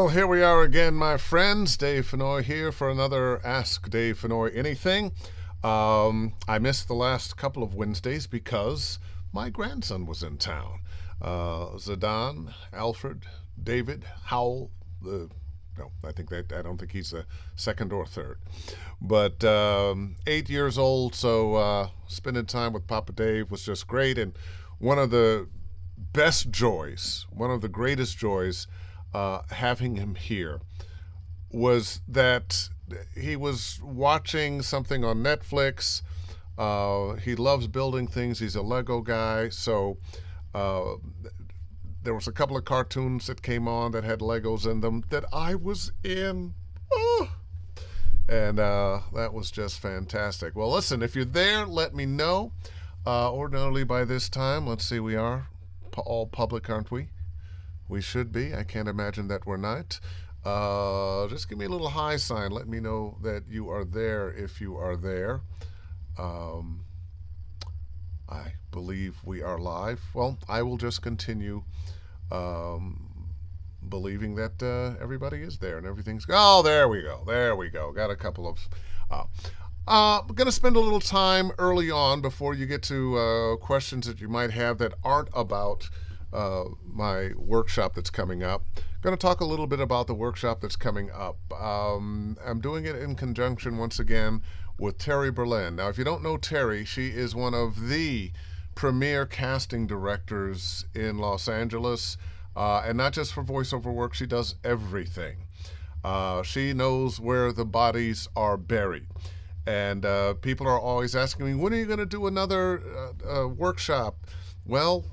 Well, here we are again, my friends. Dave Fennoy here for another Ask Dave Fennoy Anything. I missed the last couple of Wednesdays because my grandson was in town. Zidane, Alfred, David, Howell, I don't think he's the second or third. But 8 years old, so spending time with Papa Dave was just great. And one of the best joys, one of the greatest joys having him here was that he was watching something on Netflix. He loves building things. He's a Lego guy. So there was a couple of cartoons that came on that had Legos in them that I was in. And that was just fantastic. Well, listen, if you're there, let me know. Ordinarily by this time, let's see, we are all public, aren't we? We should be. I can't imagine that we're not. Just give me a little high sign. Let me know that you are there if you are there. I believe we are live. Well, I will just continue believing that everybody is there and everything's... Oh, there we go. There we go. Got a couple of... I'm going to spend a little time early on before you get to questions that you might have that aren't about my workshop that's coming up. I'm going to talk a little bit about the workshop that's coming up. I'm doing it in conjunction once again with Terry Berland. Now, if you don't know Terry, she is one of the premier casting directors in Los Angeles, and not just for voiceover work. She does everything. She knows where the bodies are buried. And people are always asking me, when are you going to do another workshop? Well,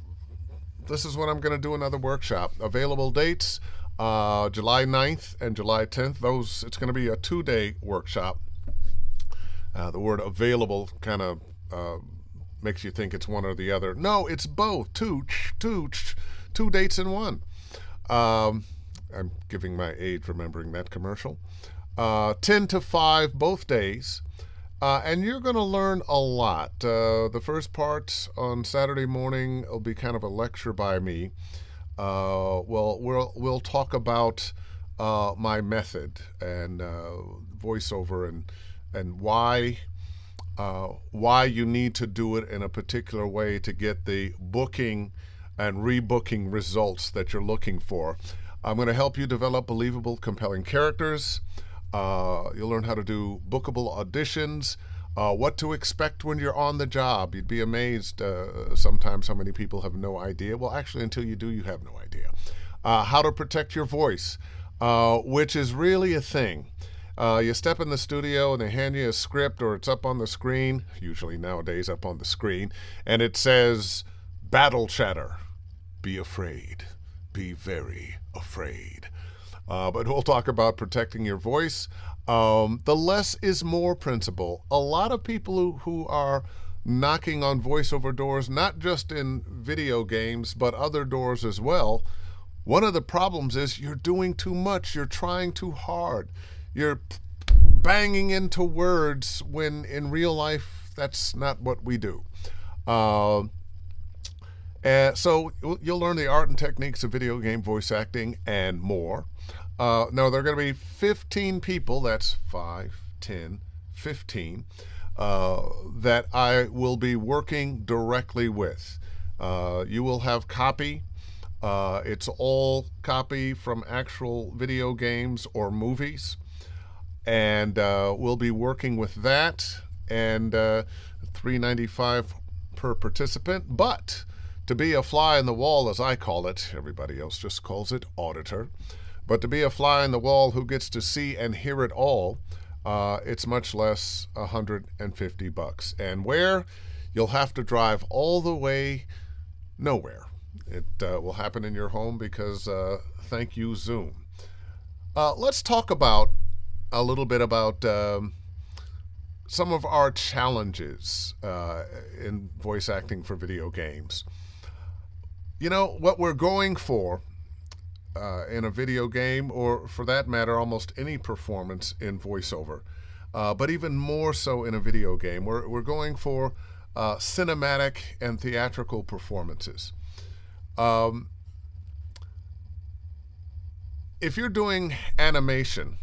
this is when I'm going to do another workshop. Available dates, July 9th and July 10th. It's going to be a 2-day workshop. The word available kind of makes you think it's one or the other. No, it's both. Two dates in one. I'm giving my age remembering that commercial. 10 to 5 both days. And you're going to learn a lot. The first part on Saturday morning will be kind of a lecture by me. We'll talk about my method and voiceover and why you need to do it in a particular way to get the booking and rebooking results that you're looking for. I'm going to help you develop believable, compelling characters. You'll learn how to do bookable auditions, what to expect when you're on the job. You'd be amazed sometimes how many people have no idea. Well, actually, until you do, you have no idea. How to protect your voice, which is really a thing. You step in the studio and they hand you a script, or it's up on the screen, usually nowadays up on the screen, and it says, battle chatter, be afraid, be very afraid. But we'll talk about protecting your voice. The less is more principle. A lot of people who are knocking on voiceover doors, not just in video games, but other doors as well, one of the problems is you're doing too much. You're trying too hard. You're banging into words when in real life, that's not what we do. So you'll learn the art and techniques of video game voice acting and more. Now, there are going to be 15 people, that's 5, 10, 15, that I will be working directly with. You will have copy. It's all copy from actual video games or movies. And we'll be working with that, and $3.95 per participant. But to be a fly in the wall, as I call it, everybody else just calls it auditor, but to be a fly in the wall who gets to see and hear it all, it's much less, $150. And where? You'll have to drive all the way nowhere. It will happen in your home because thank you, Zoom. Let's talk about a little bit about some of our challenges in voice acting for video games. You know, what we're going for in a video game, or for that matter, almost any performance in voiceover, but even more so in a video game, we're going for cinematic and theatrical performances. if you're doing animation,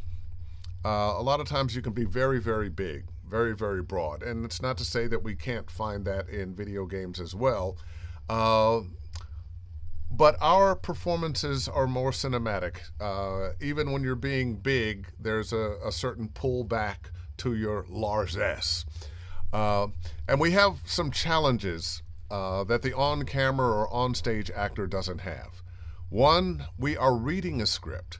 a lot of times you can be very, very big, very, very broad. And it's not to say that we can't find that in video games as well. Uh, but our performances are more cinematic. Even when you're being big, there's a certain pullback to your largesse. Uh, and we have some challenges that the on camera or on stage actor doesn't have. One, we are reading a script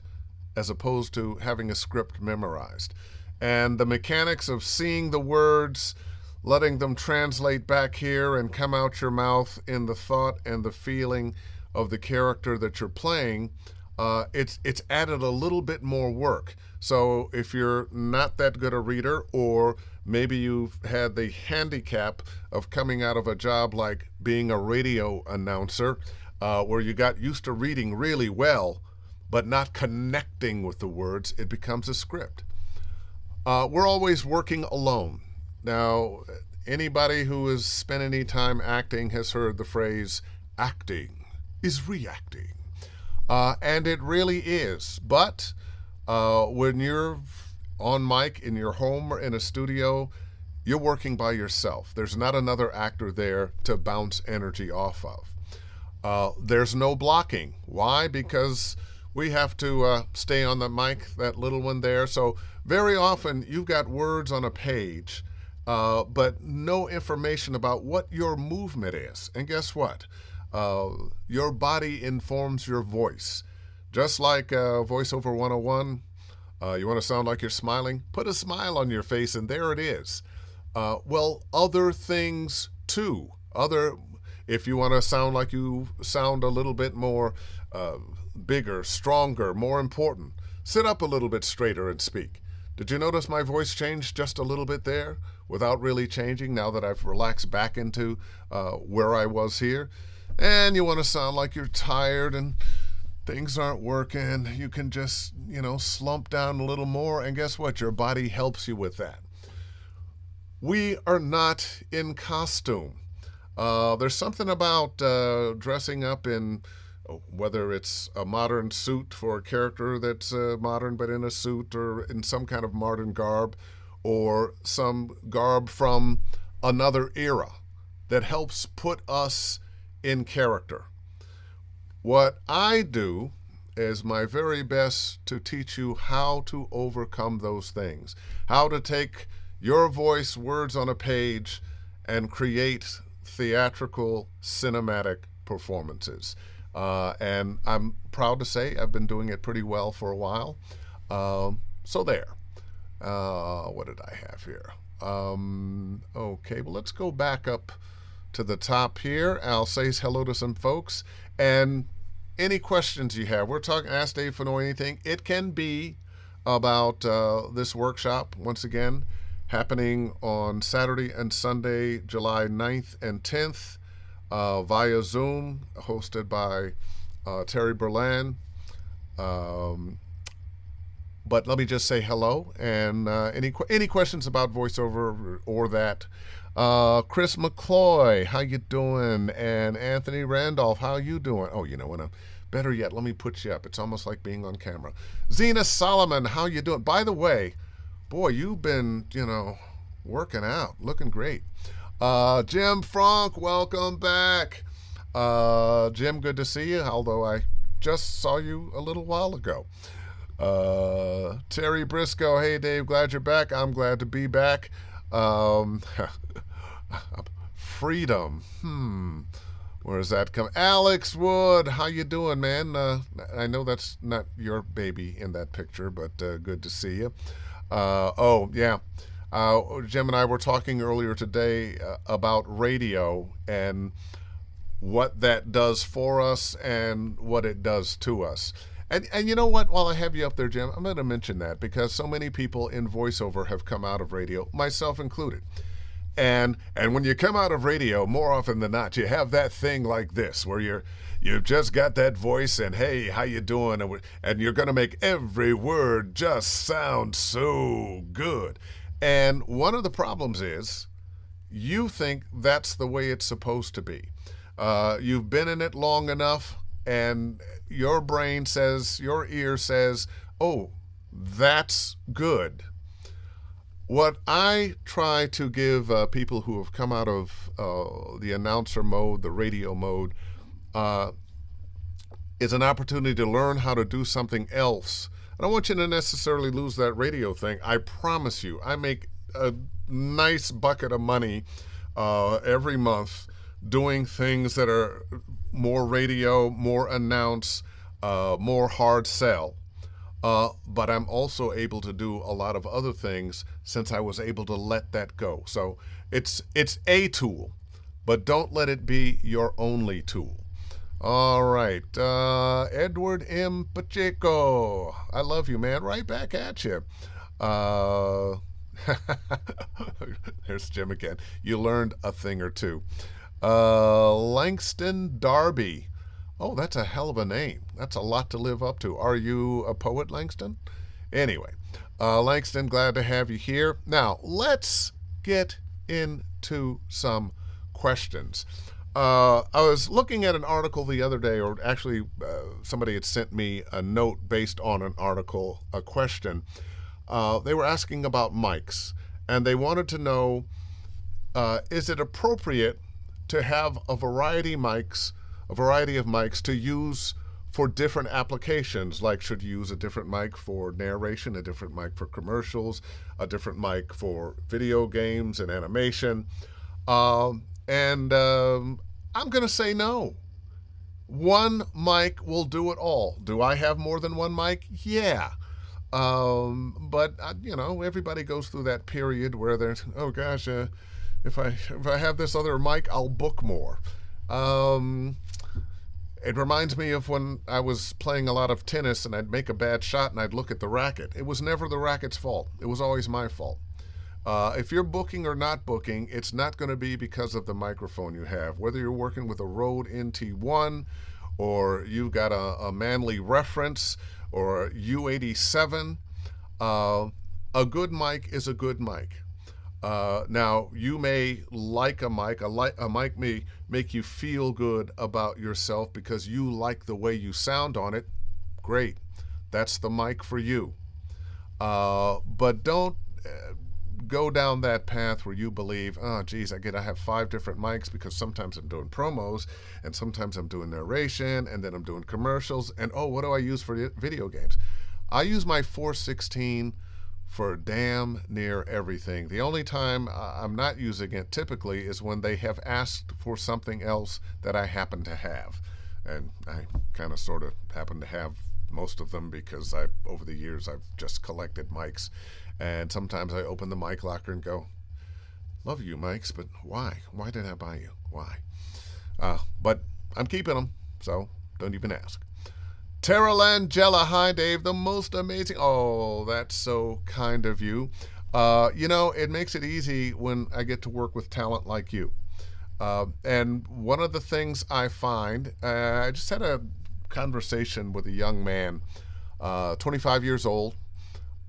as opposed to having a script memorized. And the mechanics of seeing the words, letting them translate back here and come out your mouth in the thought and the feeling of the character that you're playing, it's added a little bit more work. So if you're not that good a reader, or maybe you've had the handicap of coming out of a job like being a radio announcer, where you got used to reading really well, but not connecting with the words, it becomes a script. We're always working alone. Now, anybody who has spent any time acting has heard the phrase, acting is reacting. And it really is. But when you're on mic in your home or in a studio, you're working by yourself. There's not another actor there to bounce energy off of. There's no blocking. Why? Because we have to stay on the mic, that little one there. So very often you've got words on a page, but no information about what your movement is. And guess what? Your body informs your voice. Just like VoiceOver 101, you want to sound like you're smiling? Put a smile on your face and there it is. Well, other things too. If you want to sound like you sound a little bit more bigger, stronger, more important, sit up a little bit straighter and speak. Did you notice my voice changed just a little bit there without really changing now that I've relaxed back into where I was here? And you want to sound like you're tired and things aren't working. You can just, slump down a little more, and guess what? Your body helps you with that. We are not in costume. There's something about dressing up in, whether it's a modern suit for a character that's modern but in a suit, or in some kind of modern garb, or some garb from another era, that helps put us in character. What I do is my very best to teach you how to overcome those things, how to take your voice, words on a page, and create theatrical, cinematic performances. And I'm proud to say I've been doing it pretty well for a while. So there. What did I have here? Okay, well, let's go back up to the top here. I'll say hello to some folks. And any questions you have, we're talking Ask Dave Fennoy Anything. It can be about this workshop, once again, happening on Saturday and Sunday, July 9th and 10th, via Zoom, hosted by Terry Berland. But let me just say hello, and any questions about voiceover or that. Chris McCloy, how you doing? And Anthony Randolph, how you doing? Oh, better yet, let me put you up. It's almost like being on camera. Zena Solomon, how you doing? By the way, boy, you've been, working out, looking great. Jim Frank, welcome back. Jim, good to see you, although I just saw you a little while ago. Terry Briscoe, hey Dave, glad you're back. I'm glad to be back. Freedom. Where does that come? Alex Wood, how you doing, man? I know that's not your baby in that picture, but good to see you. Yeah. Jim and I were talking earlier today about radio and what that does for us and what it does to us. And you know what? While I have you up there, Jim, I'm going to mention that because so many people in voiceover have come out of radio, myself included. And when you come out of radio, more often than not, you have that thing like this where you've just got that voice and, hey, how you doing? And you're going to make every word just sound so good. And one of the problems is you think that's the way it's supposed to be. You've been in it long enough, and your brain says, your ear says, oh, that's good. What I try to give people who have come out of the announcer mode, the radio mode, uh, is an opportunity to learn how to do something else. I don't want you to necessarily lose that radio thing. I promise you, I make a nice bucket of money every month doing things that are more radio, more announce, more hard sell. But I'm also able to do a lot of other things since I was able to let that go. So it's a tool, but don't let it be your only tool. All right, Edward M. Pacheco, I love you, man. Right back at you. There's Jim again. You learned a thing or two. Langston Darby. Oh, that's a hell of a name. That's a lot to live up to. Are you a poet, Langston? Anyway, Langston, glad to have you here. Now, let's get into some questions. I was looking at an article the other day, or actually somebody had sent me a note based on an article, a question. They were asking about mics, and they wanted to know, is it appropriate to have a variety of mics to use for different applications? Like, should you use a different mic for narration, a different mic for commercials, a different mic for video games and animation? I'm going to say no. One mic will do it all. Do I have more than one mic? Yeah. But everybody goes through that period where there's, oh gosh, if I have this other mic, I'll book more. It reminds me of when I was playing a lot of tennis and I'd make a bad shot and I'd look at the racket. It was never the racket's fault. It was always my fault. If you're booking or not booking, it's not going to be because of the microphone you have. Whether you're working with a Rode NT1 or you've got a Manley Reference or a U87, a good mic is a good mic. Now, you may like a mic. A mic may make you feel good about yourself because you like the way you sound on it. Great. That's the mic for you. But don't go down that path where you believe, oh, geez, I have 5 different mics because sometimes I'm doing promos and sometimes I'm doing narration and then I'm doing commercials. And, oh, what do I use for video games? I use my 416 for damn near everything. The only time I'm not using it typically is when they have asked for something else that I happen to have. And I kind of sort of happen to have most of them because over the years I've just collected mics. And sometimes I open the mic locker and go, love you mics, but why? Why did I buy you? Why? But I'm keeping them, so don't even ask. Tara Langella, hi Dave, the most amazing. Oh, that's so kind of you. It makes it easy when I get to work with talent like you. And one of the things I find, I just had a conversation with a young man, 25 years old.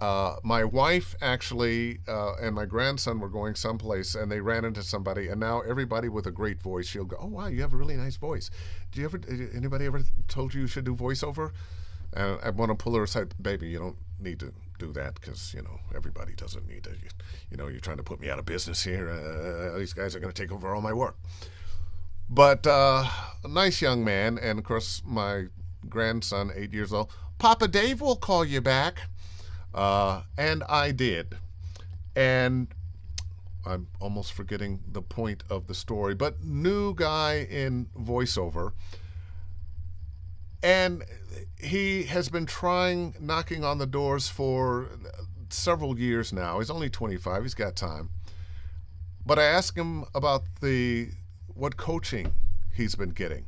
My wife actually and my grandson were going someplace and they ran into somebody, and now everybody with a great voice, she'll go, oh wow, you have a really nice voice. Anybody ever told you should do voiceover? And I want to pull her aside. Baby, you don't need to do that because everybody doesn't need to. You're trying to put me out of business here. These guys are going to take over all my work. But a nice young man, and of course my grandson, 8 years old. Papa Dave will call you back. And I did. And I'm almost forgetting the point of the story, but new guy in voiceover. And he has been knocking on the doors for several years now. He's only 25. He's got time. But I asked him about what coaching he's been getting.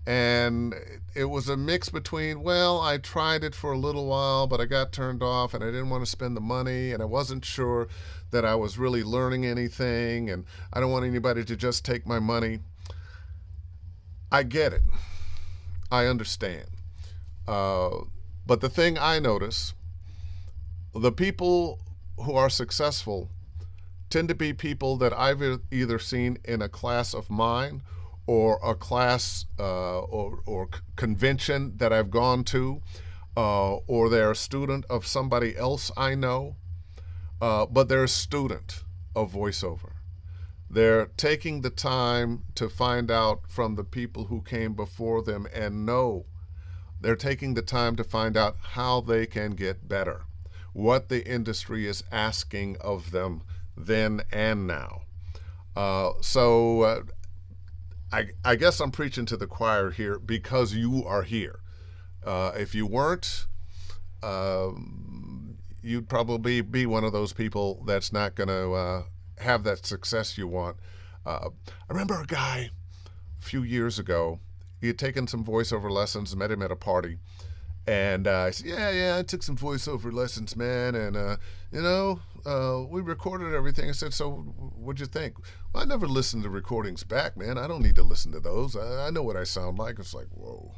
And it was a mix between, well, I tried it for a little while, but I got turned off and I didn't want to spend the money and I wasn't sure that I was really learning anything and I don't want anybody to just take my money. I get it. I understand. But the thing I notice, the people who are successful tend to be people that I've either seen in a class of mine or a class or convention that I've gone to, or they're a student of somebody else I know, but they're a student of voiceover. They're taking the time to find out from the people who came before them and know. They're taking the time to find out how they can get better, what the industry is asking of them then and now. So I guess I'm preaching to the choir here because you are here. If you weren't, you'd probably be one of those people that's not going to have that success you want. I remember a guy a few years ago. He had taken some voiceover lessons, met him at a party, and I said, yeah, I took some voiceover lessons, man, and we recorded everything. I said, so what'd you think? Well, I never listened to recordings back, man. I don't need to listen to those. I know what I sound like. It's like, whoa.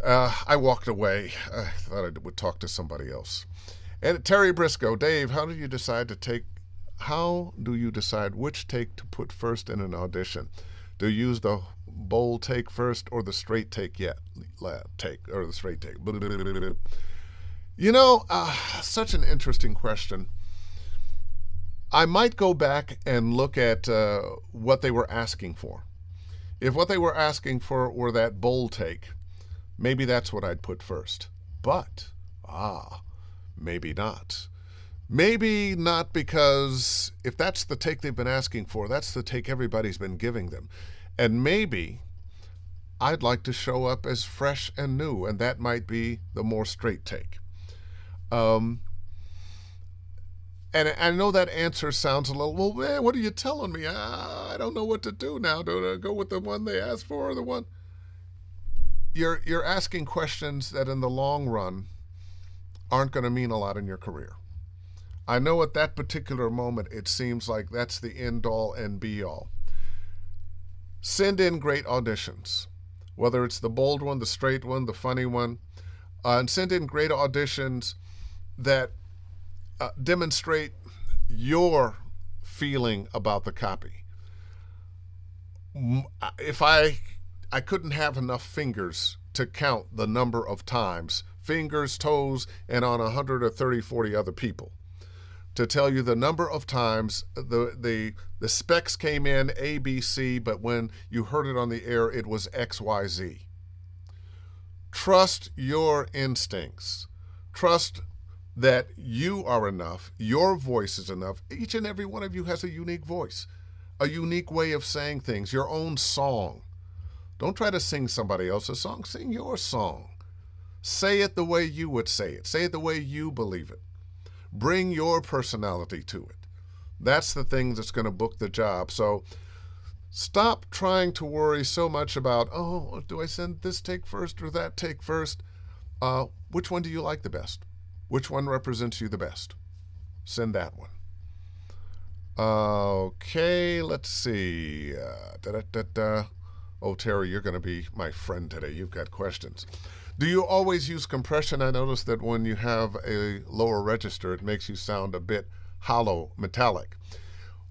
I walked away. I thought I would talk to somebody else. And Terry Briscoe, Dave, how do you decide which take to put first in an audition? Do you use the bold take first or the straight take or the straight take? Such an interesting question. I might go back and look at what they were asking for. If what they were asking for were that bold take, maybe that's what I'd put first. But, maybe not. Maybe not, because if that's the take they've been asking for, that's the take everybody's been giving them. And maybe I'd like to show up as fresh and new, and that might be the more straight take. And I know that answer sounds a little, well, man, what are you telling me? I don't know what to do now. Do I go with the one they asked for or the one? You're asking questions that in the long run aren't going to mean a lot in your career. I know at that particular moment it seems like that's the end-all and be-all. Send in great auditions, whether it's the bold one, the straight one, the funny one, and send in great auditions that demonstrate your feeling about the copy. If I couldn't have enough fingers to count the number of times, fingers, toes, and on 100 or 30, 40 other people, to tell you the number of times the specs came in A, B, C, but when you heard it on the air, it was X, Y, Z. Trust your instincts. Trust that you are enough. Your voice is enough. Each and every one of you has a unique voice, a unique way of saying things, your own song. Don't try to sing somebody else's song. Sing your song. Say it the way you would say it. Say it the way you believe it. Bring your personality to it. That's the thing that's going to book the job. So stop trying to worry so much about, do I send this take first or that take first? Which one do you like the best? Which one represents you the best? Send that one. Okay, let's see. Oh, Terry, you're going to be my friend today. You've got questions. Do you always use compression? I noticed that when you have a lower register, it makes you sound a bit hollow, metallic.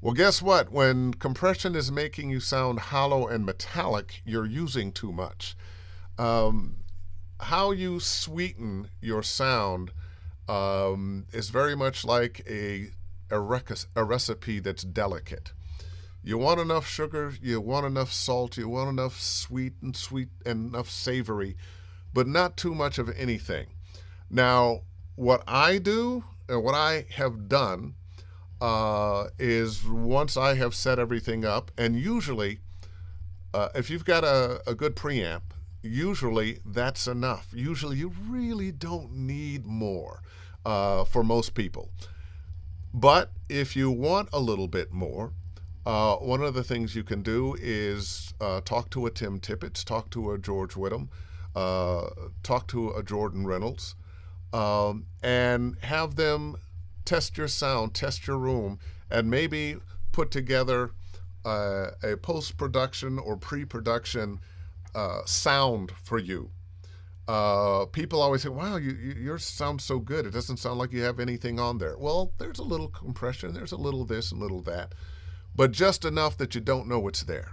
Well, guess what? When compression is making you sound hollow and metallic, you're using too much. How you sweeten your sound is very much like a recipe that's delicate. You want enough sugar, you want enough salt, you want enough sweet and enough savory, but not too much of anything. Now, what I do, and what I have done, is once I have set everything up, and usually, if you've got a good preamp, usually that's enough. Usually you really don't need more for most people. But if you want a little bit more, one of the things you can do is talk to a Tim Tippett, talk to a George Whittam, talk to a Jordan Reynolds, and have them test your sound, test your room, and maybe put together a post-production or pre-production sound for you. People always say, wow, yours sounds so good. It doesn't sound like you have anything on there. Well, there's a little compression, there's a little this and little that, but just enough that you don't know it's there.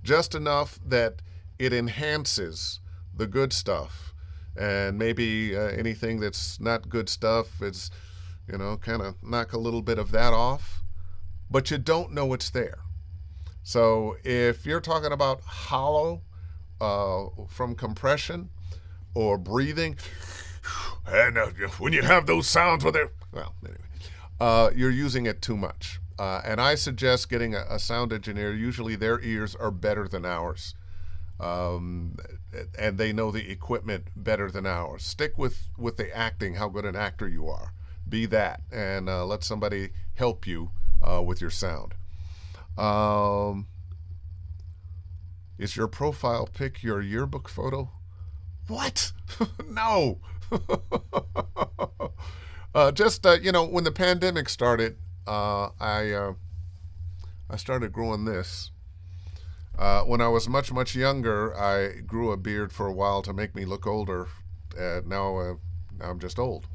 just enough that it enhances the good stuff, and maybe anything that's not good stuff is, kind of knock a little bit of that off, but you don't know it's there. So if you're talking about hollow from compression or breathing, and when you have those sounds where they're, well, anyway, you're using it too much. And I suggest getting a sound engineer. Usually their ears are better than ours. And they know the equipment better than ours. Stick with the acting, how good an actor you are. Be that, and let somebody help you with your sound. Is your profile pic your yearbook photo? What? No. Just when the pandemic started, I started growing this. When I was much younger, I grew a beard for a while to make me look older. Now I'm just old.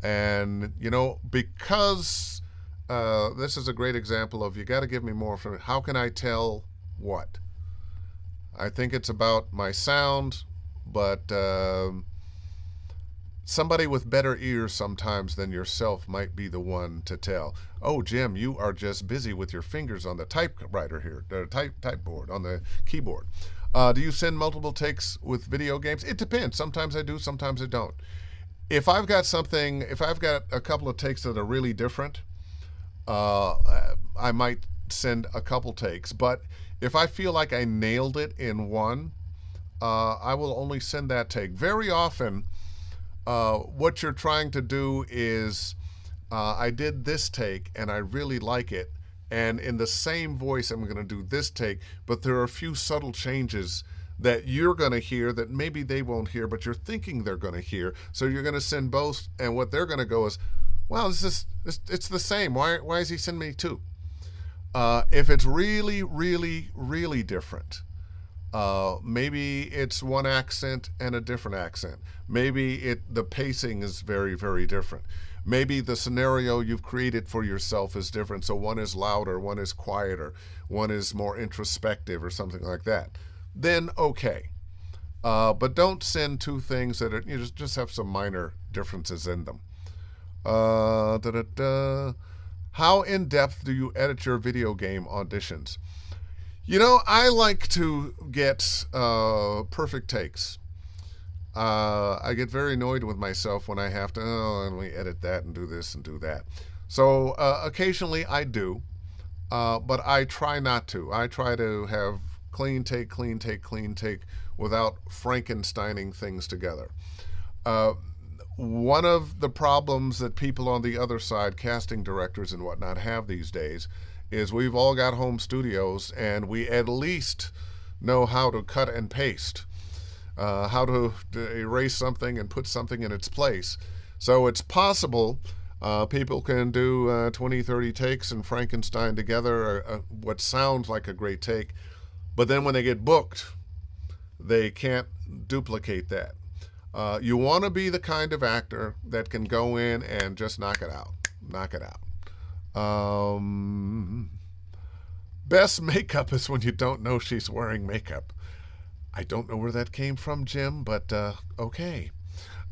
And because this is a great example of, you got to give me more from it. How can I tell what? I think it's about my sound, but somebody with better ears sometimes than yourself might be the one to tell. Oh, Jim, you are just busy with your fingers on the typewriter here, the typeboard, on the keyboard. Do you send multiple takes with video games? It depends. Sometimes I do, sometimes I don't. If I've got a couple of takes that are really different, I might send a couple takes. But if I feel like I nailed it in one, I will only send that take. Very often, what you're trying to do is, I did this take and I really like it, and in the same voice I'm going to do this take, but there are a few subtle changes that you're going to hear that maybe they won't hear, but you're thinking they're going to hear. So you're going to send both, and what they're going to go is, well, it's the same. Why is he sending me two? If it's really different, maybe it's one accent and a different accent. Maybe the pacing is very different. Maybe the scenario you've created for yourself is different. So one is louder, one is quieter, one is more introspective or something like that. Then okay. But don't send two things that are, just have some minor differences in them. How in depth do you edit your video game auditions? I like to get perfect takes. I get very annoyed with myself when I have to, let me edit that and do this and do that. So occasionally I do, but I try not to. I try to have clean take without Frankensteining things together. One of the problems that people on the other side, casting directors and whatnot, have these days is we've all got home studios, and we at least know how to cut and paste, how to erase something and put something in its place. So it's possible people can do 20, 30 takes and Frankenstein together what sounds like a great take, but then when they get booked, they can't duplicate that. You want to be the kind of actor that can go in and just knock it out. Best makeup is when you don't know she's wearing makeup. I don't know where that came from, Jim, but okay.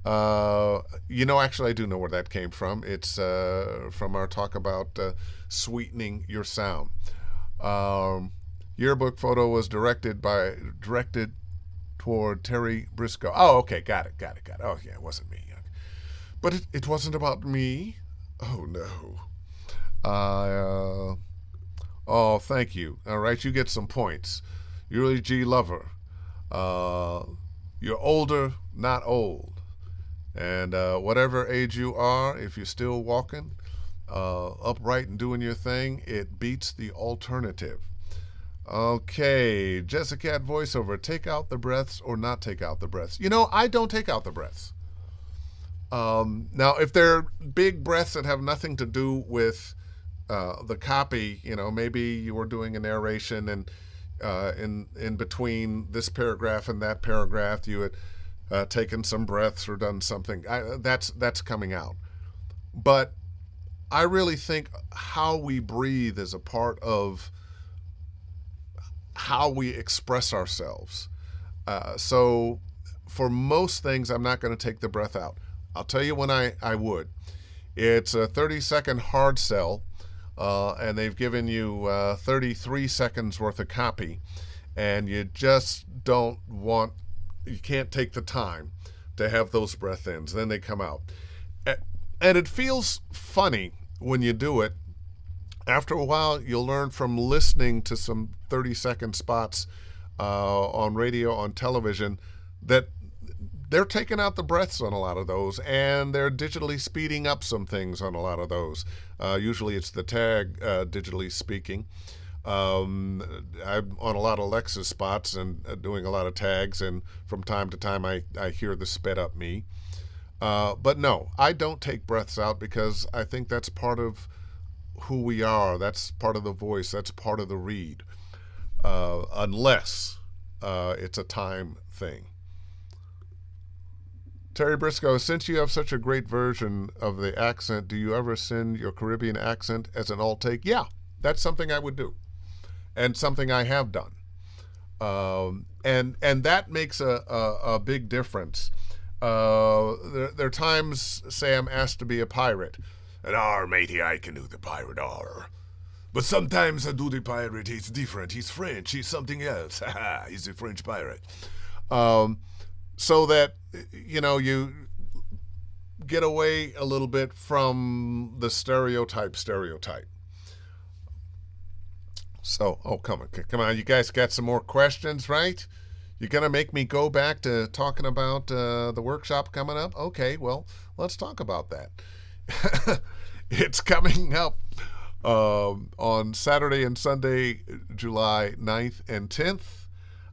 Actually, I do know where that came from. It's from our talk about sweetening your sound. Yearbook photo was directed toward Terry Briscoe. Oh, okay, got it. Oh, yeah, it wasn't me. But it wasn't about me. Oh, no. Oh, thank you. All right, you get some points. You're a G lover. You're older, not old. And whatever age you are, if you're still walking upright and doing your thing, it beats the alternative. Okay, Jessica voiceover, take out the breaths or not take out the breaths. I don't take out the breaths. Now, if they're big breaths that have nothing to do with the copy, maybe you were doing a narration and in between this paragraph and that paragraph, you had taken some breaths or done something. That's coming out. But I really think how we breathe is a part of how we express ourselves. So for most things, I'm not going to take the breath out. I'll tell you when I would. It's a 30-second hard sell, and they've given you 33 seconds worth of copy, and you just you can't take the time to have those breath ins. Then they come out. And it feels funny when you do it. After a while, you'll learn from listening to some 30-second spots on radio, on television, that they're taking out the breaths on a lot of those, and they're digitally speeding up some things on a lot of those. Usually it's the tag digitally speaking. I'm on a lot of Alexa spots and doing a lot of tags, and from time to time I hear the sped up me. But no, I don't take breaths out because I think that's part of who we are. That's part of the voice. That's part of the read. Unless it's a time thing. Terry Briscoe, since you have such a great version of the accent, do you ever send your Caribbean accent as an alt take? Yeah, that's something I would do, and something I have done. And that makes a big difference. There are times, say, I'm asked to be a pirate, and matey, I can do the pirate, But sometimes I do the pirate, he's different, he's French, he's something else. He's a French pirate. So that, you get away a little bit from the stereotype. So, come on, you guys got some more questions, right? You're going to make me go back to talking about the workshop coming up? Okay, well, let's talk about that. It's coming up on Saturday and Sunday, July 9th and 10th.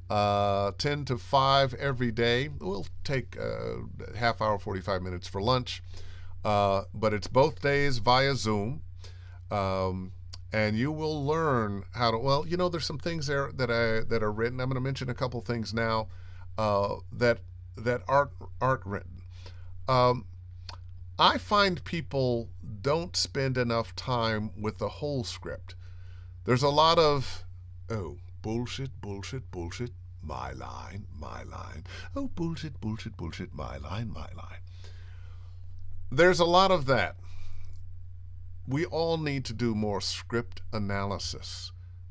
10 to 5 every day. We'll take a half hour, 45 minutes for lunch. But it's both days via Zoom. And you will learn how to, there's some things there that are written. I'm going to mention a couple things now that aren't written. I find people don't spend enough time with the whole script. There's a lot of, bullshit, my line. Oh, bullshit, my line. There's a lot of that. We all need to do more script analysis.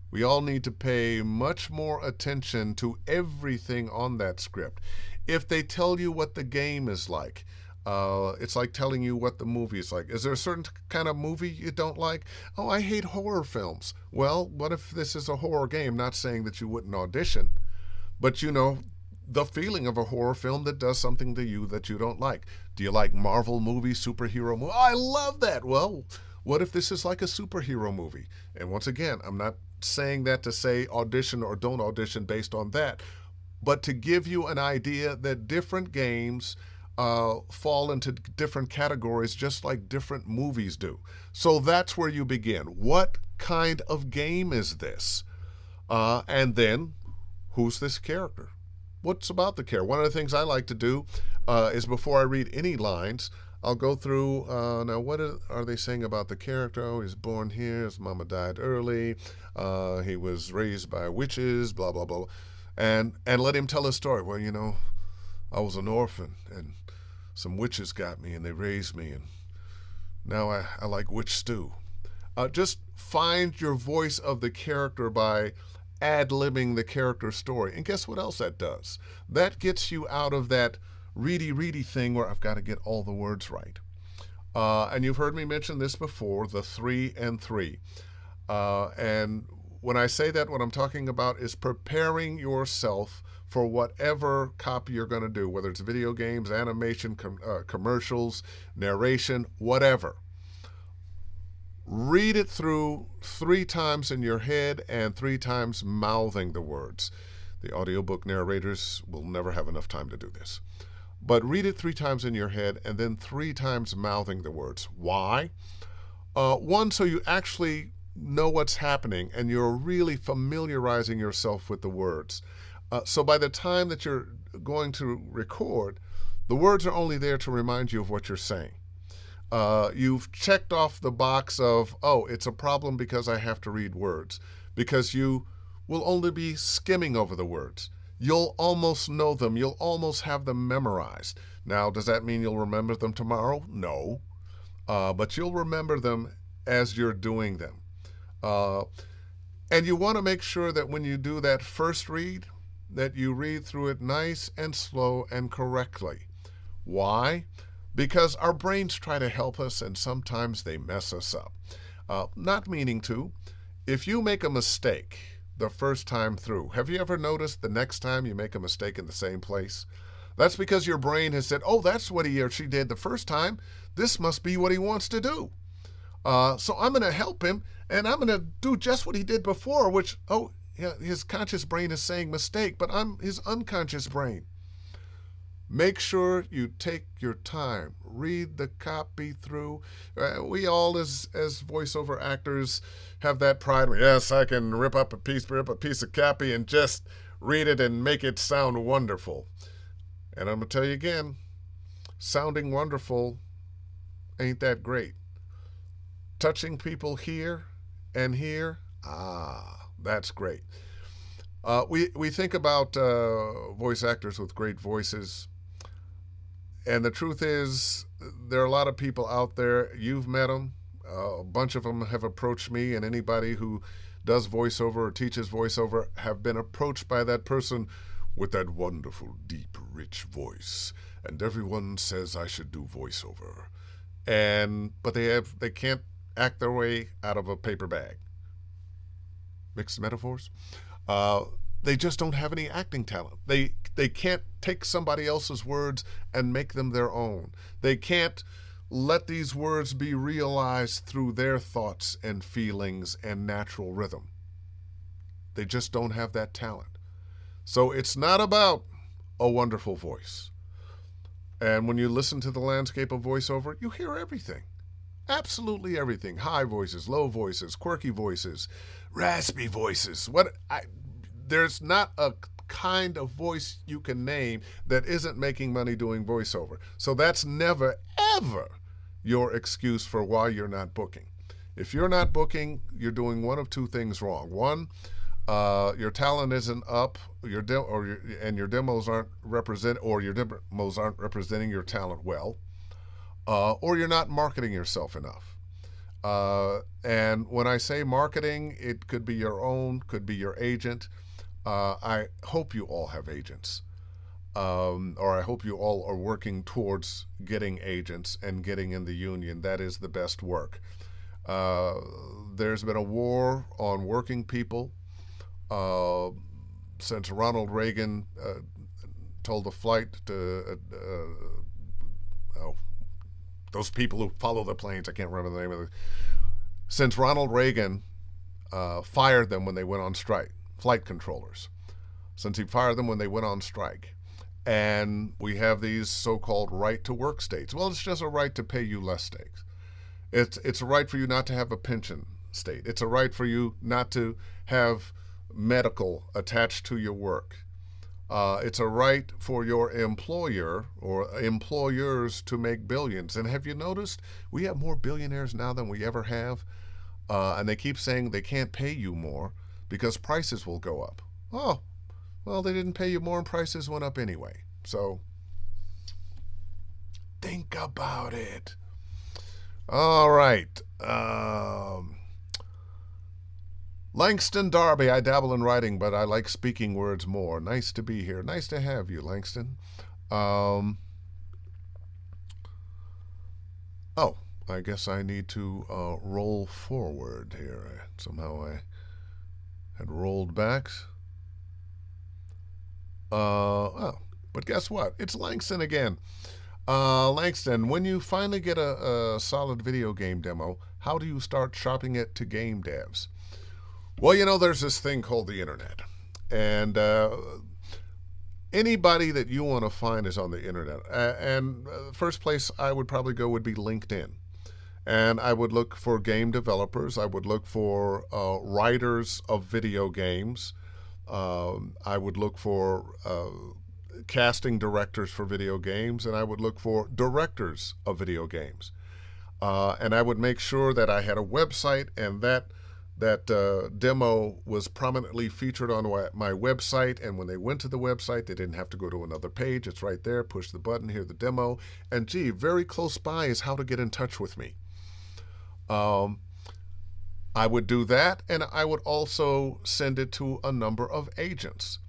We all need to pay much more attention to everything on that script. If they tell you what the game is like, it's like telling you what the movie is like. Is there a certain kind of movie you don't like? Oh, I hate horror films. Well, what if this is a horror game? Not saying that you wouldn't audition, but the feeling of a horror film that does something to you that you don't like. Do you like Marvel movies, superhero movies? Oh, I love that. Well, what if this is like a superhero movie? And once again, I'm not saying that to say audition or don't audition based on that, but to give you an idea that different games fall into different categories just like different movies do. So that's where you begin. What kind of game is this? And then, who's this character? What's about the character? One of the things I like to do is before I read any lines, I'll go through, now what are they saying about the character? Oh, he's born here, his mama died early, he was raised by witches, blah, blah, blah. And let him tell his story. Well, I was an orphan, and some witches got me, and they raised me, and now I like witch stew. Just find your voice of the character by ad-libbing the character's story. And guess what else that does? That gets you out of that ready thing where I've got to get all the words right. And you've heard me mention this before, the 3 and 3. And when I say that, what I'm talking about is preparing yourself for whatever copy you're going to do, whether it's video games, animation, commercials, narration, whatever. Read it through 3 times in your head and 3 times mouthing the words. The audiobook narrators will never have enough time to do this. But read it 3 times in your head and then 3 times mouthing the words. Why? One, so you actually know what's happening and you're really familiarizing yourself with the words. So by the time that you're going to record, the words are only there to remind you of what you're saying. You've checked off the box of, oh, it's a problem because I have to read words, because you will only be skimming over the words. You'll almost know them. You'll almost have them memorized. Now, does that mean you'll remember them tomorrow? No. But you'll remember them as you're doing them. And you want to make sure that when you do that first read, that you read through it nice and slow and correctly. Why? Because our brains try to help us, and sometimes they mess us up. Not meaning to. If you make a mistake the first time through, have you ever noticed the next time you make a mistake in the same place? That's because your brain has said, oh, that's what he or she did the first time. This must be what he wants to do. So I'm going to help him, and I'm going to do just what he did before, which, oh, yeah, his conscious brain is saying mistake, but I'm his unconscious brain. Make sure you take your time. Read the copy through. We all, as voiceover actors, have that pride. Yes, I can rip up a piece of copy and just read it and make it sound wonderful. And I'm going to tell you again, sounding wonderful ain't that great. Touching people here and here, that's great. We think about voice actors with great voices. And the truth is, there are a lot of people out there. You've met them. A bunch of them have approached me, and anybody who does voiceover or teaches voiceover have been approached by that person with that wonderful, deep, rich voice. And everyone says I should do voiceover. But they can't act their way out of a paper bag. Mixed metaphors? They just don't have any acting talent. They can't take somebody else's words and make them their own. They can't let these words be realized through their thoughts and feelings and natural rhythm. They just don't have that talent. So it's not about a wonderful voice. And when you listen to the landscape of voiceover, you hear everything. Absolutely everything. High voices, low voices, quirky voices, raspy voices. There's not a kind of voice you can name that isn't making money doing voiceover. So that's never, ever your excuse for why you're not booking. If you're not booking, you're doing one of two things wrong. One, your talent isn't up, your demos aren't representing your talent well, or you're not marketing yourself enough. And when I say marketing, it could be your own, could be your agent. I hope you all have agents, or I hope you all are working towards getting agents and getting in the union. That is the best work. There's been a war on working people since Ronald Reagan told the flight to those people who follow the planes. I can't remember the name of it. Since Ronald Reagan fired them when they went on strike. Flight controllers, since he fired them when they went on strike. And we have these so-called right-to-work states. Well, it's just a right to pay you less states. It's a right for you not to have a pension state. It's a right for you not to have medical attached to your work. It's a right for your employer or employers to make billions. And have you noticed we have more billionaires now than we ever have? And they keep saying they can't pay you more because prices will go up. Oh, well, they didn't pay you more and prices went up anyway. So think about it. All right. Langston Darby, I dabble in writing, but I like speaking words more. Nice to be here. Nice to have you, Langston. Oh, I guess I need to roll forward here. Somehow I had rolled back. But guess what? It's Langston again. Langston, when you finally get a solid video game demo, how do you start shopping it to game devs? Well, there's this thing called the internet. And anybody that you want to find is on the internet. And the first place I would probably go would be LinkedIn. And I would look for game developers. I would look for writers of video games. I would look for casting directors for video games. And I would look for directors of video games. And I would make sure that I had a website, and that demo was prominently featured on my website. And when they went to the website, they didn't have to go to another page. It's right there. Push the button, hear the demo. And gee, very close by is how to get in touch with me. I would do that, and I would also send it to a number of agents.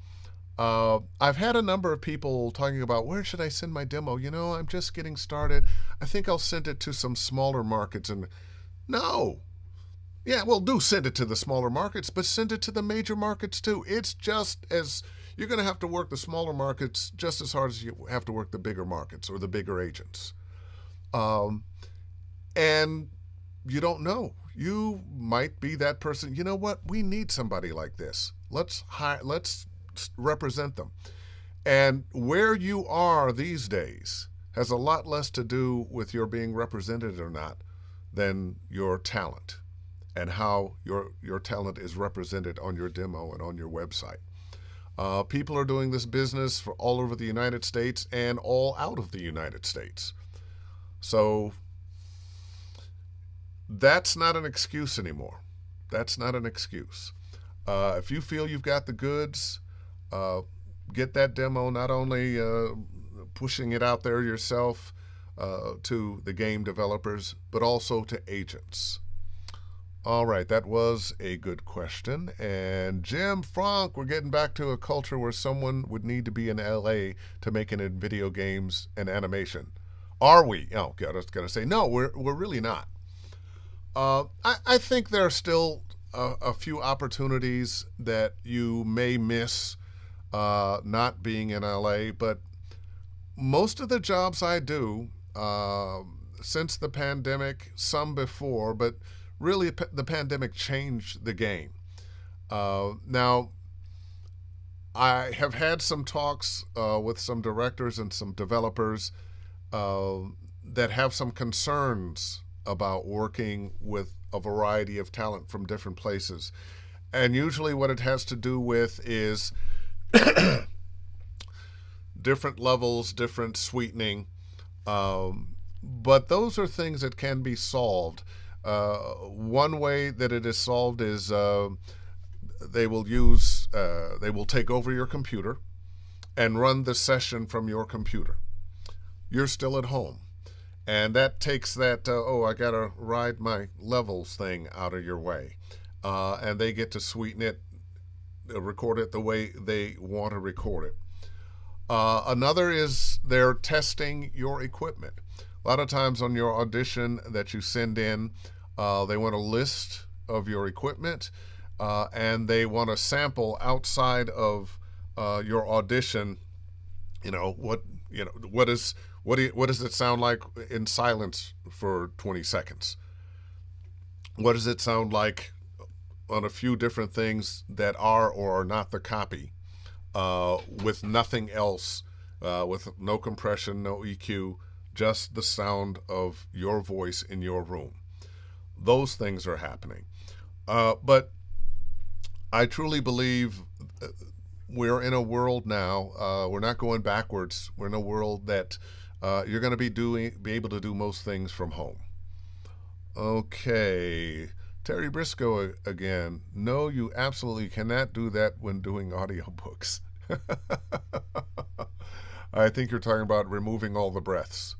I've had a number of people talking about, where should I send my demo? I'm just getting started. I think I'll send it to some smaller markets. And no. Yeah, well, do send it to the smaller markets, but send it to the major markets too. It's just as you're going to have to work the smaller markets just as hard as you have to work the bigger markets or the bigger agents. And you don't know. You might be that person. You know what? We need somebody like this. Let's represent them. And where you are these days has a lot less to do with your being represented or not than your talent and how your talent is represented on your demo and on your website. People are doing this business for all over the United States and all out of the United States. So that's not an excuse anymore. That's not an excuse. If you feel you've got the goods, get that demo, not only pushing it out there yourself to the game developers, but also to agents. All right, that was a good question. And Jim Frank, we're getting back to a culture where someone would need to be in LA to make it in video games and animation. Are we? Oh, God, I was going to say, no, we're really not. I think there are still a few opportunities that you may miss not being in LA, but most of the jobs I do since the pandemic, some before, but really the pandemic changed the game. Now, I have had some talks with some directors and some developers that have some concerns about working with a variety of talent from different places. And usually what it has to do with is different levels, different sweetening. But those are things that can be solved. One way that it is solved is they will take over your computer and run the session from your computer. You're still at home. And that takes that, I got to ride my levels thing out of your way. And they get to sweeten it, record it the way they want to record it. Another is they're testing your equipment. A lot of times on your audition that you send in, they want a list of your equipment, and they want a sample outside of your audition. What does it sound like in silence for 20 seconds? What does it sound like on a few different things that are or are not the copy, with nothing else, with no compression, no EQ, just the sound of your voice in your room? Those things are happening. But I truly believe we're in a world now, we're not going backwards. We're in a world that you're going to be able to do most things from home. Okay. Terry Briscoe again. No, you absolutely cannot do that when doing audiobooks. I think you're talking about removing all the breaths.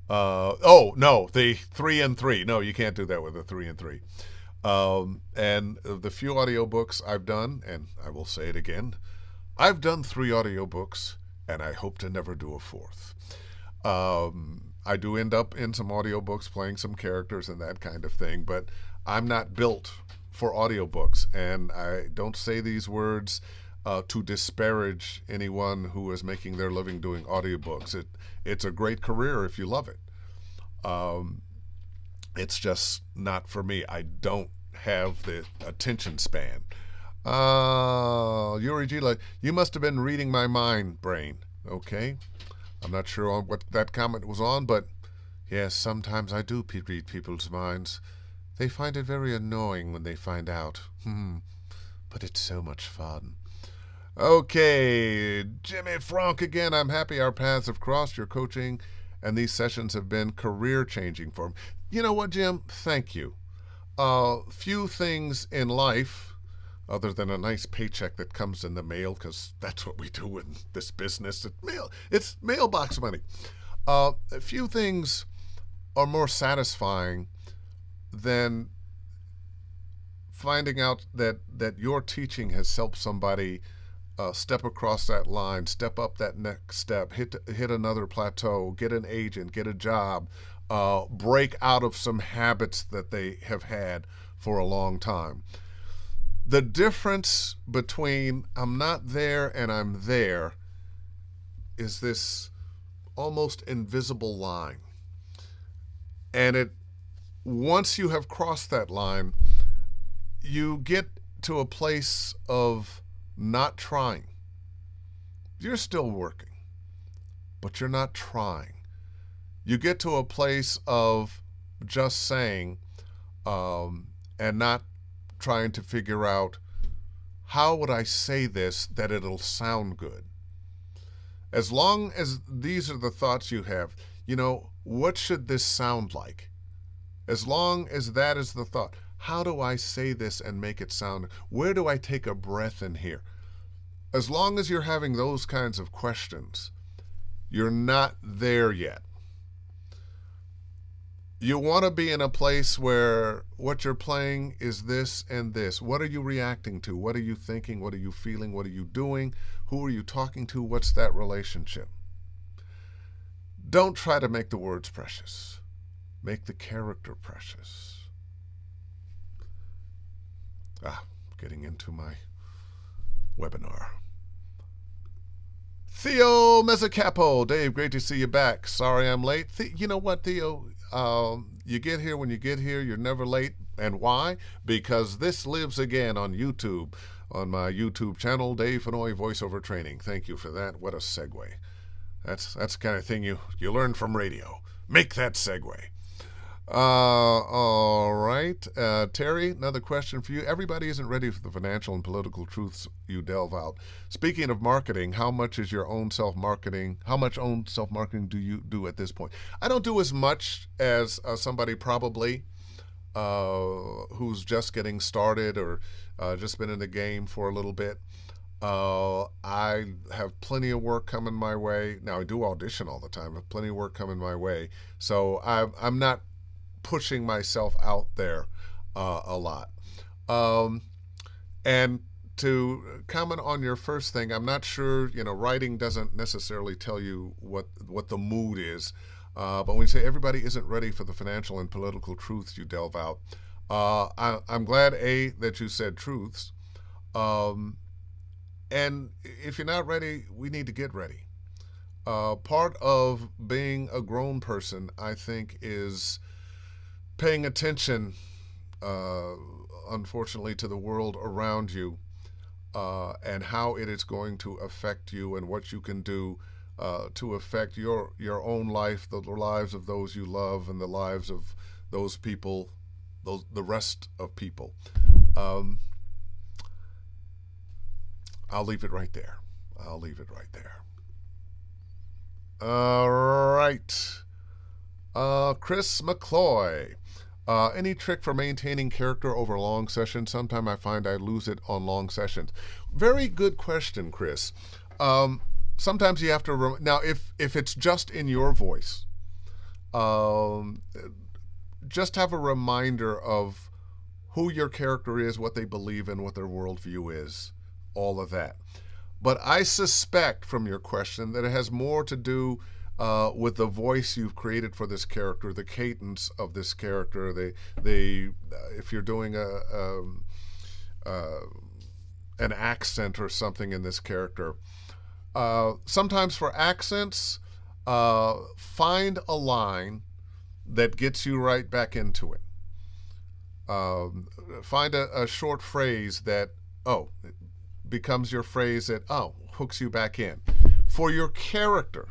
No, the 3 and 3. No, you can't do that with the 3 and 3. And the few audiobooks I've done, and I will say it again, I've done 3 audiobooks, and I hope to never do a 4th. I do end up in some audiobooks playing some characters and that kind of thing, but I'm not built for audiobooks, and I don't say these words to disparage anyone who is making their living doing audiobooks. It's a great career if you love it. It's just not for me. I don't have the attention span. Yuri G, you must have been reading my mind, Brain. Okay. I'm not sure on what that comment was on, but yes, sometimes I do read people's minds. They find it very annoying when they find out. But it's so much fun. Okay, Jimmy Frank again. I'm happy our paths have crossed. Your coaching and these sessions have been career changing for me. You know what, Jim? Thank you. Few things in life, other than a nice paycheck that comes in the mail, because that's what we do in this business. It's mailbox money. Few things are more satisfying than finding out that your teaching has helped somebody step across that line, step up that next step, hit another plateau, get an agent, get a job, break out of some habits that they have had for a long time. The difference between I'm not there and I'm there is this almost invisible line. And once you have crossed that line, you get to a place of not trying. You're still working, but you're not trying. You get to a place of just saying, and not trying to figure out, how would I say this that it'll sound good? As long as these are the thoughts you have, what should this sound like? As long as that is the thought, how do I say this and make it sound? Where do I take a breath in here? As long as you're having those kinds of questions, you're not there yet. You want to be in a place where what you're playing is this and this. What are you reacting to? What are you thinking? What are you feeling? What are you doing? Who are you talking to? What's that relationship? Don't try to make the words precious. Make the character precious. Getting into my webinar. Theo Mezzacapo. Dave, great to see you back. Sorry I'm late. You know what, Theo? You get here when you get here. You're never late. And why? Because this lives again on YouTube, on my YouTube channel, Dave Fennoy Voiceover Training. Thank you for that. What a segue. That's the kind of thing you learn from radio. Make that segue. All right. Terry, another question for you. Everybody isn't ready for the financial and political truths you delve out. Speaking of marketing, how much is your own self-marketing? How much own self-marketing do you do at this point? I don't do as much as somebody probably who's just getting started or just been in the game for a little bit. I have plenty of work coming my way. Now, I do Audition all the time. I have plenty of work coming my way. So I'm not pushing myself out there a lot. And to comment on your first thing, I'm not sure, writing doesn't necessarily tell you what the mood is. But when you say everybody isn't ready for the financial and political truths you delve out, I'm glad, that you said truths. And if you're not ready, we need to get ready. Part of being a grown person, I think, is paying attention, unfortunately, to the world around you and how it is going to affect you and what you can do to affect your own life, the lives of those you love, and the lives of those people, the rest of people. I'll leave it right there. All right. Chris McCloy. Any trick for maintaining character over long sessions? Sometimes I find I lose it on long sessions. Very good question, Chris. Sometimes you have to now if it's just in your voice, just have a reminder of who your character is, what they believe in, what their worldview is, all of that. But I suspect from your question that it has more to do with the voice you've created for this character, the cadence of this character. If you're doing an accent or something in this character. Sometimes for accents, find a line that gets you right back into it. Find a short phrase that, it becomes your phrase that, hooks you back in. For your character,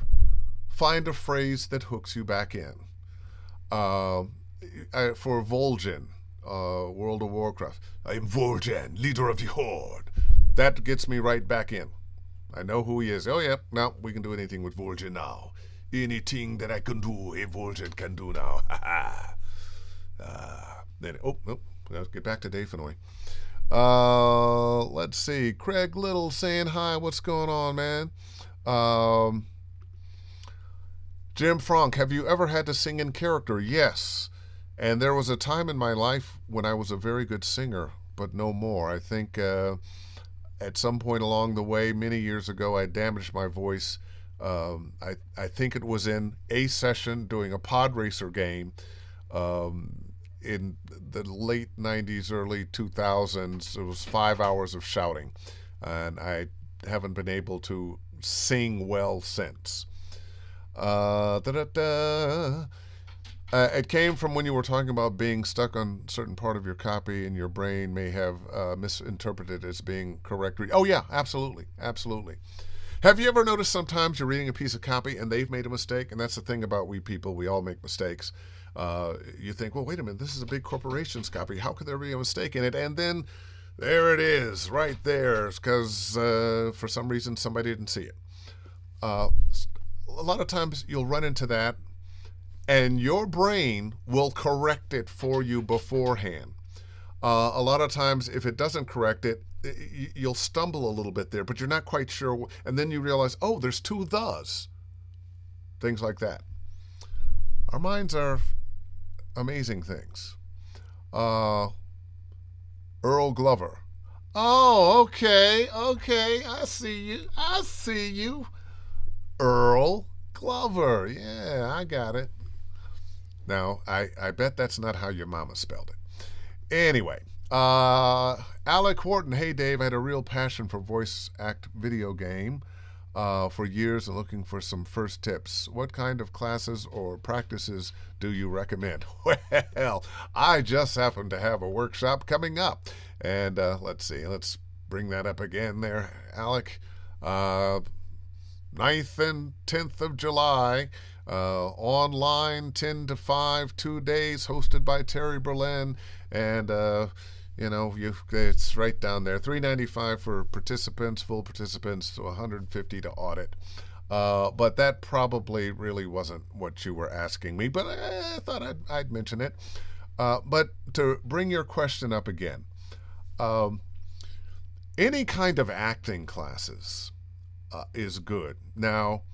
find a phrase that hooks you back in. For Vol'jin, World of Warcraft, I am Vol'jin, leader of the Horde. That gets me right back in. I know who he is. Oh, yeah, no, we can do anything with Vol'jin now. Anything that I can do, a Voltage can do now. Nope. Let's get back to Dave Fennoy. Let's see. Craig Little saying hi. What's going on, man? Jim Frank, have you ever had to sing in character? Yes. And there was a time in my life when I was a very good singer, but no more. I think at some point along the way, many years ago, I damaged my voice. I think it was in a session doing a pod racer game in the late 90s, early 2000s. It was 5 hours of shouting, and I haven't been able to sing well since. It came from when you were talking about being stuck on a certain part of your copy and your brain may have misinterpreted as being correct. Oh, yeah, absolutely. Have you ever noticed sometimes you're reading a piece of copy and they've made a mistake? And that's the thing about we people. We all make mistakes. You think, well, wait a minute, this is a big corporation's copy. How could there be a mistake in it? And then there it is, right there, because for some reason somebody didn't see it. A lot of times you'll run into that, and your brain will correct it for you beforehand. A lot of times, if it doesn't correct it, you'll stumble a little bit there, but you're not quite sure. And then you realize, oh, there's two thes. Things like that. Our minds are amazing things. Earl Glover. Oh, okay. I see you. Earl Glover. Yeah, I got it. Now, I bet that's not how your mama spelled it. Anyway, Alec Horton. Hey, Dave, I had a real passion for voice act video game for years and looking for some first tips. What kind of classes or practices do you recommend? Well, I just happen to have a workshop coming up. And let's see. Let's bring that up again there, Alec. 9th and 10th of July. Online 10 to 5, 2 days, hosted by Terry Berland, and it's right down there. $395 for participants, full participants, so $150 to audit. But that probably really wasn't what you were asking me, but I thought I'd mention it. But to bring your question up again, any kind of acting classes is good. Now,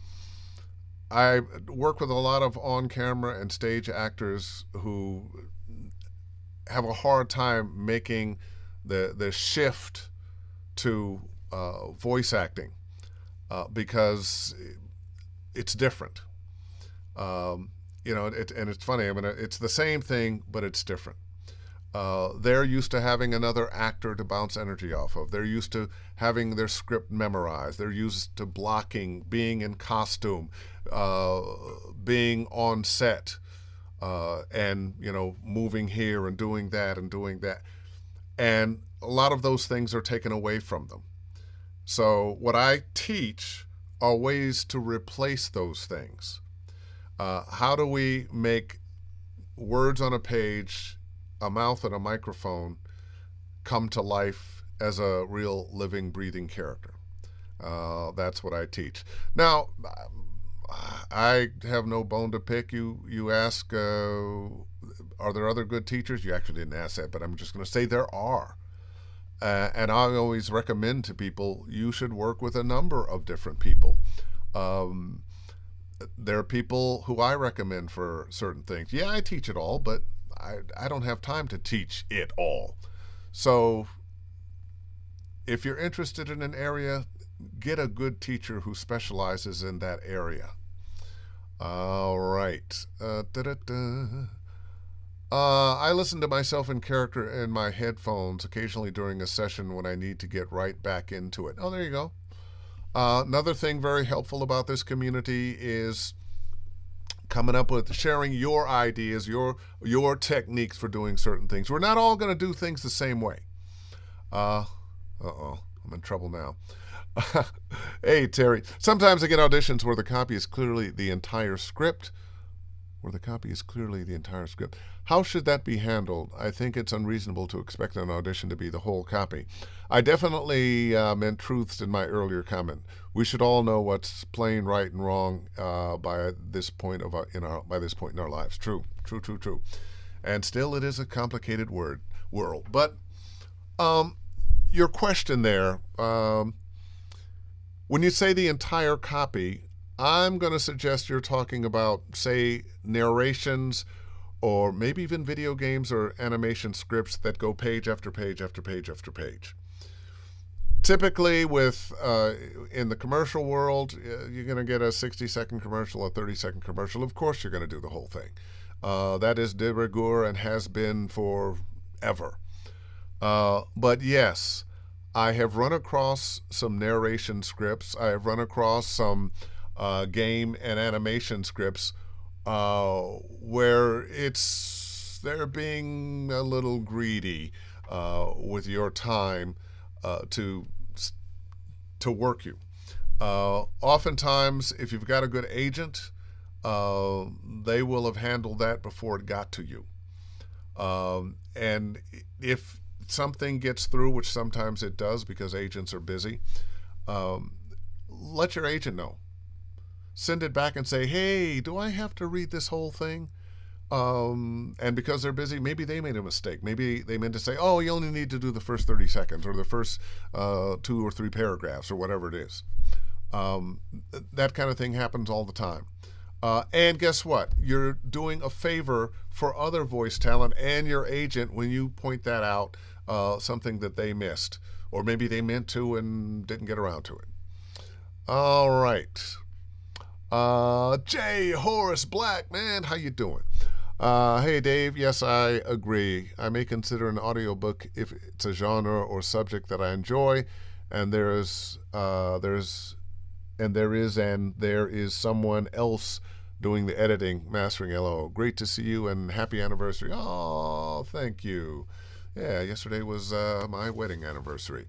I work with a lot of on-camera and stage actors who have a hard time making the shift to voice acting because it's different. And it's funny. I mean, it's the same thing, but it's different. They're used to having another actor to bounce energy off of. They're used to having their script memorized. They're used to blocking, being in costume, being on set, and moving here and doing that and doing that. And a lot of those things are taken away from them. So what I teach are ways to replace those things. How do we make words on a page, a mouth and a microphone come to life as a real living, breathing character? That's what I teach. Now, I have no bone to pick. You ask, are there other good teachers? You actually didn't ask that, but I'm just going to say there are. And I always recommend to people, you should work with a number of different people. There are people who I recommend for certain things. Yeah, I teach it all, but I don't have time to teach it all. So if you're interested in an area, get a good teacher who specializes in that area. All right. I listen to myself in character in my headphones occasionally during a session when I need to get right back into it. Oh, there you go. Another thing very helpful about this community is coming up with sharing your ideas, your techniques for doing certain things. We're not all going to do things the same way. I'm in trouble now. Hey, Terry. Sometimes I get auditions where the copy is clearly the entire script where the copy is clearly the entire script. How should that be handled? I think it's unreasonable to expect an audition to be the whole copy. I definitely meant truths in my earlier comment. We should all know what's plain right and wrong by this point in our lives. True. And still, it is a complicated world. But your question there, when you say the entire copy, I'm going to suggest you're talking about, say, narrations, or maybe even video games or animation scripts that go page after page after page after page. Typically, in the commercial world, you're going to get a 60-second commercial, a 30-second commercial. Of course, you're going to do the whole thing. That is de rigueur and has been forever. But yes, I have run across some narration scripts. I have run across some game and animation scripts where they're being a little greedy with your time to work you. Oftentimes, if you've got a good agent, they will have handled that before it got to you. And if something gets through, which sometimes it does because agents are busy, let your agent know. Send it back and say, hey, do I have to read this whole thing? And because they're busy, maybe they made a mistake. Maybe they meant to say, oh, you only need to do the first 30 seconds or the first 2 or 3 paragraphs or whatever it is. That kind of thing happens all the time. And guess what? You're doing a favor for other voice talent and your agent when you point that out, something that they missed. Or maybe they meant to and didn't get around to it. All right. Jay Horace Black, man, how you doing? Hey, Dave, yes, I agree. I may consider an audiobook if it's a genre or subject that I enjoy, and there is someone else doing the editing, mastering. LO. Great to see you and happy anniversary. Oh, thank you. Yeah, yesterday was my wedding anniversary.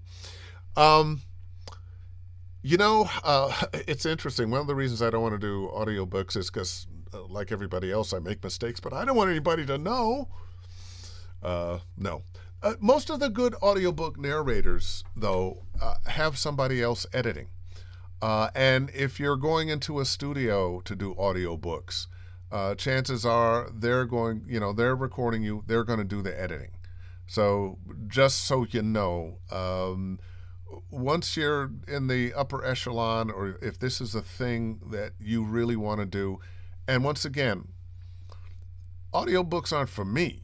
It's interesting. One of the reasons I don't want to do audiobooks is because, like everybody else, I make mistakes, but I don't want anybody to know. No. Most of the good audiobook narrators, though, have somebody else editing. And if you're going into a studio to do audiobooks, chances are they're recording you, they're going to do the editing. So just so you know, once you're in the upper echelon, or if this is a thing that you really want to do, and once again, audiobooks aren't for me,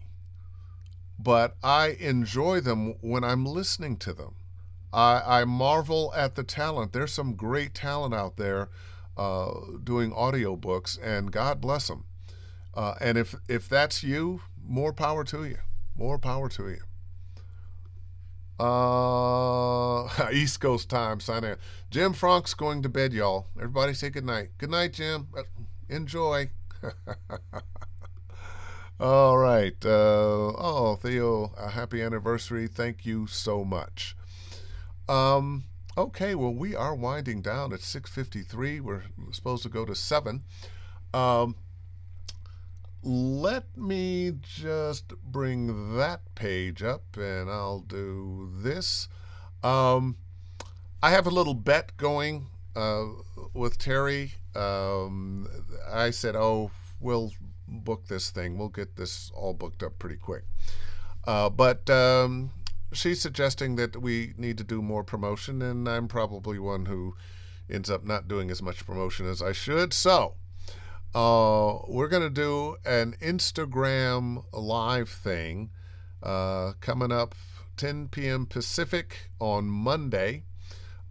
but I enjoy them when I'm listening to them. I marvel at the talent. There's some great talent out there doing audiobooks, and God bless them. And if that's you, more power to you. More power to you. East Coast time, signing out. Jim Frank's going to bed, y'all. Everybody say good night. Good night, Jim. Enjoy. All right. Theo, a happy anniversary. Thank you so much. Okay, well, we are winding down at 6:53. We're supposed to go to 7. Let me just bring that page up, and I'll do this. I have a little bet going with Terry. I said, we'll book this thing. We'll get this all booked up pretty quick. But she's suggesting that we need to do more promotion, and I'm probably one who ends up not doing as much promotion as I should. So we're going to do an Instagram live thing coming up 10 p.m. Pacific on Monday,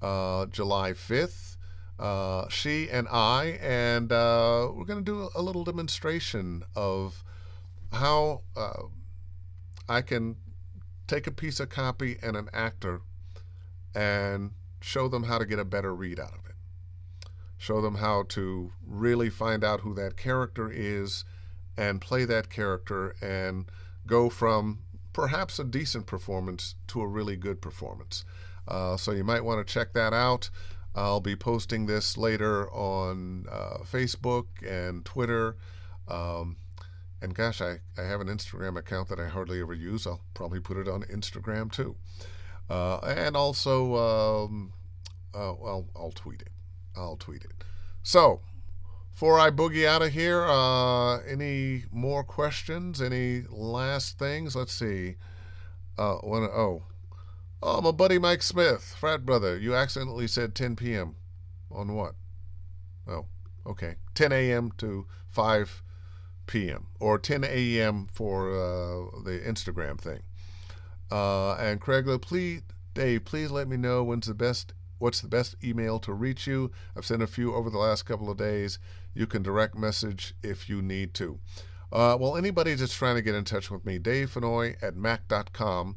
July 5th. She and I, and we're going to do a little demonstration of how I can take a piece of copy and an actor and show them how to get a better read out of it. Show them how to really find out who that character is and play that character and go from perhaps a decent performance to a really good performance. So you might want to check that out. I'll be posting this later on Facebook and Twitter. Um, and gosh, I have an Instagram account that I hardly ever use. I'll probably put it on Instagram too. And also, well, I'll tweet it. I'll tweet it. So, before I boogie out of here, any more questions? Any last things? Let's see. Oh, my buddy Mike Smith, frat brother. You accidentally said 10 p.m. On what? Oh, okay. 10 a.m. to 5 p.m. or 10 a.m. for the Instagram thing. And Craig, Dave, please let me know what's the best email to reach you. I've sent a few over the last couple of days. You can direct message if you need to. Well, anybody that's trying to get in touch with me, Dave Fennoy at mac.com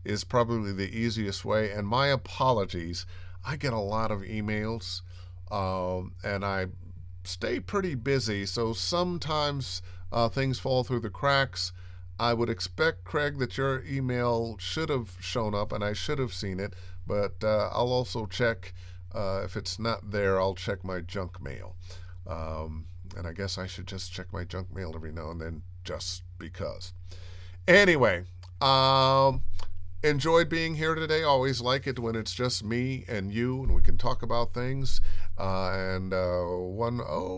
is probably the easiest way. And my apologies. I get a lot of emails, and I stay pretty busy, so sometimes things fall through the cracks. I would expect, Craig, that your email should have shown up and I should have seen it, but I'll also check. If it's not there, I'll check my junk mail. And I guess I should just check my junk mail every now and then just because. Anyway, enjoyed being here today. Always like it when it's just me and you and we can talk about things. Oh,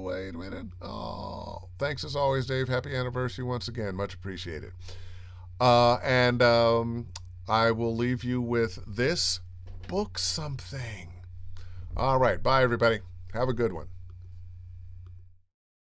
wait a minute. Oh, thanks as always, Dave. Happy anniversary once again. Much appreciated. I will leave you with this. Book something. All right. Bye, everybody. Have a good one.